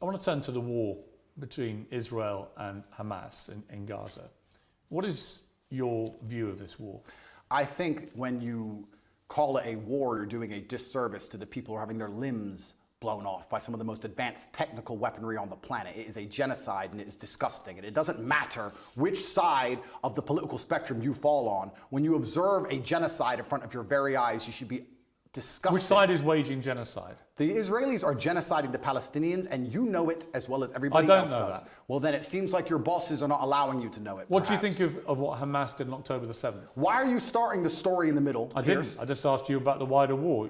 want to turn to the war between Israel and Hamas in Gaza. What is your view of this war? I think when you call it a war, you're doing a disservice to the people who are having their limbs blown off by some of the most advanced technical weaponry on the planet. It is a genocide and it is disgusting. And it doesn't matter which side of the political spectrum you fall on. When you observe a genocide in front of your very eyes, you should be disgusted. Which side is waging genocide? The Israelis are genociding the Palestinians, and you know it as well as everybody else does. That. Well, then it seems like your bosses are not allowing you to know it. What do you think of what Hamas did on October the 7th? Why are you starting the story in the middle, Piers? Didn't. I just asked you about the wider war.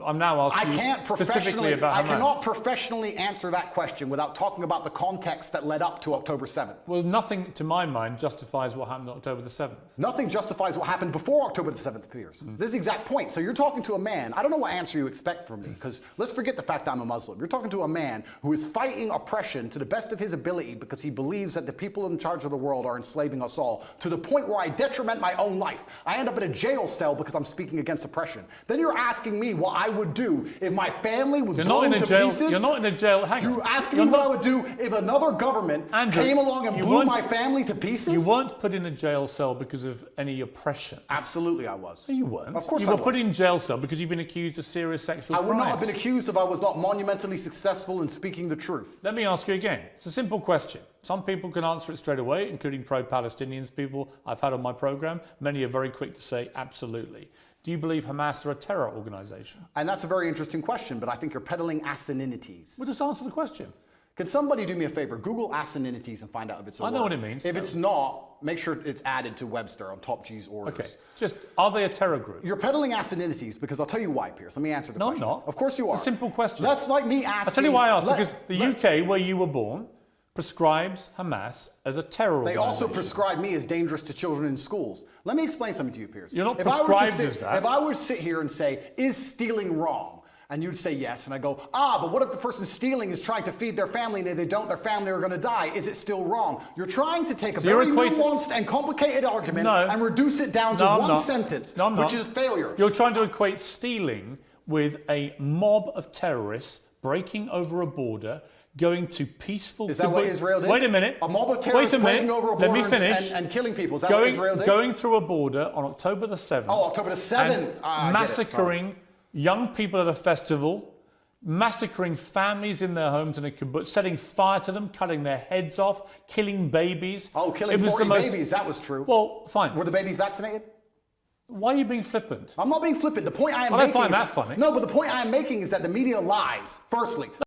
I'm now asking you specifically about Hamas. I cannot professionally answer that question without talking about the context that led up to October 7th. Well, nothing, to my mind, justifies what happened on October the 7th. Nothing justifies what happened before October the 7th, Piers. This is the exact point. So you're talking to a man, I don't know what answer you expect from me, because let's forget the fact that I'm a Muslim. You're talking to a man who is fighting oppression to the best of his ability because he believes that the people in charge of the world are enslaving us all, to the point where I detriment my own life. I end up in a jail cell because I'm speaking against oppression. Then you're asking me what I would do if my family was blown to pieces. You're not in a jail. Hang on. You're asking me what I would do if another government came along and blew my family to pieces? You weren't put in a jail cell because of any oppression. Absolutely I was. No, you weren't. Of course you I were was. put in jail cell because you've been accused of serious sexual crimes. I would not have been accused if I was not monumentally successful in speaking the truth. Let me ask you again. It's a simple question. Some people can answer it straight away, including pro-Palestinians people I've had on my program. Many are very quick to say absolutely. Do you believe Hamas are a terror organization? And that's a very interesting question, but I think you're peddling asininities. Well, just answer the question. Can somebody do me a favor? Google asininities and find out if it's a word. I know what it means. If it's not, make sure it's added to Webster on Top G's orders. Okay. Just, are they a terror group? You're peddling asininities because I'll tell you why, Piers. Let me answer the question. No, I'm not. Of course you are. It's a simple question. That's like me asking... I'll tell you why I asked. Because the UK, where you were born, prescribes Hamas as a terror organization. They also prescribe me as dangerous to children in schools. Let me explain something to you, Piers. You're not prescribed as that. If I were to sit here and say, is stealing wrong? And you'd say yes, and I go, but what if the person stealing is trying to feed their family, and if they don't, their family are going to die? Is it still wrong? You're trying to take a very nuanced and complicated argument and reduce it down to one sentence, which is failure. You're trying to equate stealing with a mob of terrorists breaking over a border, going to peaceful... Is that what Israel did? Wait a minute. A mob of terrorists breaking over a border and killing people. Is that what Israel did? Going through a border on October the 7th. Oh, October the 7th. Massacring young people at a festival, massacring families in their homes in a kibbutz, setting fire to them, cutting their heads off, killing babies. Oh, killing 40 babies. That was true. Well, fine. Were the babies vaccinated? Why are you being flippant? I'm not being flippant. The point I am making... I don't find that funny. No, but the point I am making is that the media lies, firstly.